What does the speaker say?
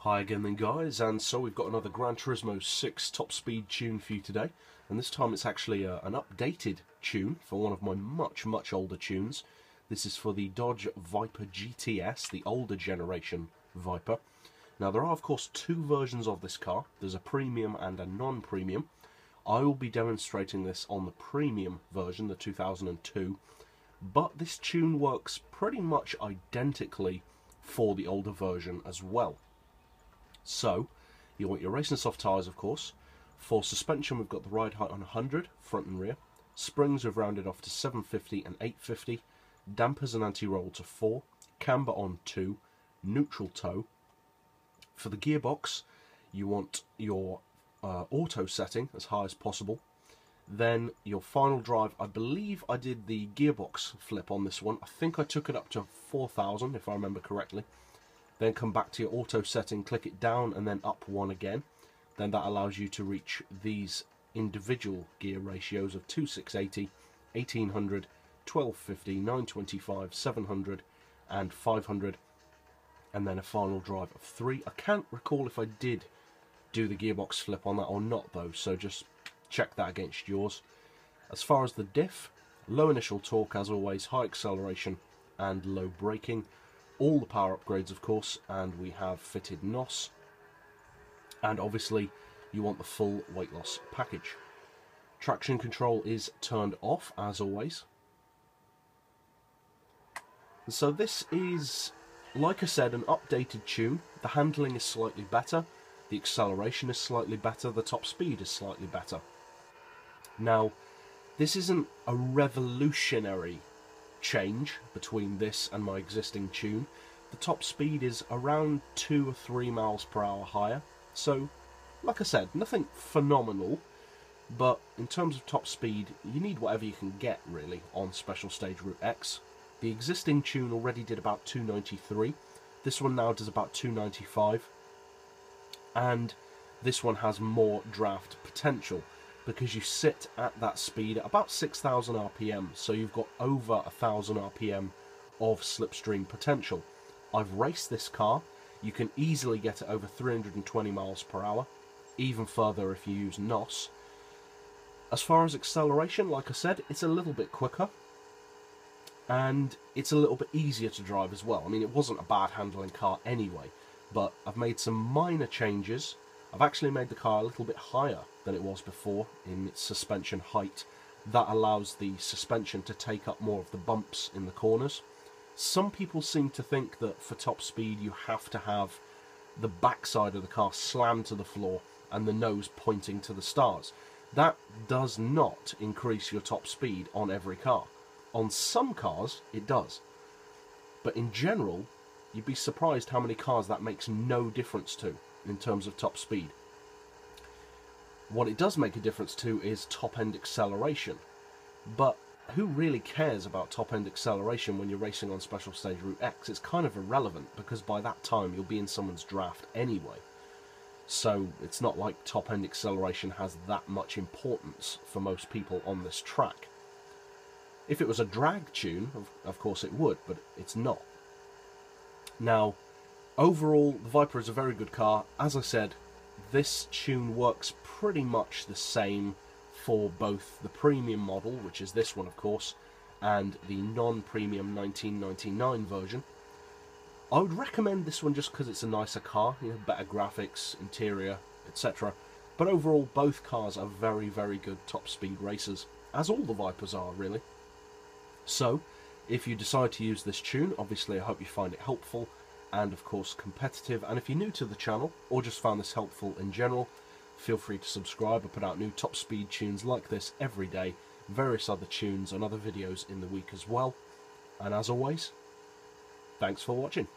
Hi again then guys, and so we've got another GranTurismo 6 top speed tune for you today, and this time it's actually an updated tune for one of my much older tunes. This is for the Dodge Viper GTS, the older generation Viper. Now there are of course two versions of this car. There's a premium and a non-premium. I will be demonstrating this on the premium version, the 2002, but this tune works pretty much identically for the older version as well. So, you want your racing soft tyres, of course. For suspension, we've got the ride height on 100, front and rear. Springs we've rounded off to 750 and 850. Dampers and anti-roll to 4. Camber on 2. Neutral toe. For the gearbox, you want your auto setting as high as possible. Then your final drive, I believe I did the gearbox flip on this one. I think I took it up to 4,000, if I remember correctly. Then come back to your auto setting, click it down and then up one again. Then that allows you to reach these individual gear ratios of 2680, 1800, 1250, 925, 700 and 500, and then a final drive of 3. I can't recall if I did do the gearbox flip on that or not though, so just check that against yours. As far as the diff, low initial torque as always, high acceleration and low braking. All the power upgrades of course, and we have fitted NOS, and obviously you want the full weight loss package. Traction control is turned off as always. So this is, like I said, an updated tune. The handling is slightly better, the acceleration is slightly better, the top speed is slightly better. Now, this isn't a revolutionary change between this and my existing tune. The top speed is around 2 or 3 miles per hour higher, so like I said, nothing phenomenal, but in terms of top speed you need whatever you can get really on Special Stage Route X. The existing tune already did about 293, this one now does about 295, and this one has more draft potential because you sit at that speed at about 6,000 RPM, so you've got over 1,000 RPM of slipstream potential. I've raced this car, you can easily get it over 320 miles per hour, even further if you use NOS. As far as acceleration, like I said, it's a little bit quicker, and it's a little bit easier to drive as well. I mean, it wasn't a bad handling car anyway, but I've made some minor changes. I've actually made the car a little bit higher than it was before in its suspension height. That allows the suspension to take up more of the bumps in the corners. Some people seem to think that for top speed you have to have the backside of the car slammed to the floor and the nose pointing to the stars. That does not increase your top speed on every car. On some cars it does, but in general you'd be surprised how many cars that makes no difference to in terms of top speed. What it does make a difference to is top-end acceleration, but who really cares about top-end acceleration when you're racing on Special Stage Route X? It's kind of irrelevant because by that time you'll be in someone's draft anyway, so it's not like top-end acceleration has that much importance for most people on this track. If it was a drag tune, of course it would, but it's not. Now, overall, the Viper is a very good car. As I said, this tune works pretty much the same for both the premium model, which is this one of course, and the non-premium 1999 version. I would recommend this one just because it's a nicer car, you know, better graphics, interior, etc. But overall, both cars are very good top speed racers, as all the Vipers are really. So, if you decide to use this tune, obviously I hope you find it helpful and of course competitive, and if you're new to the channel or just found this helpful in general, feel free to subscribe. I put out new top speed tunes like this every day, various other tunes and other videos in the week as well, and as always, thanks for watching.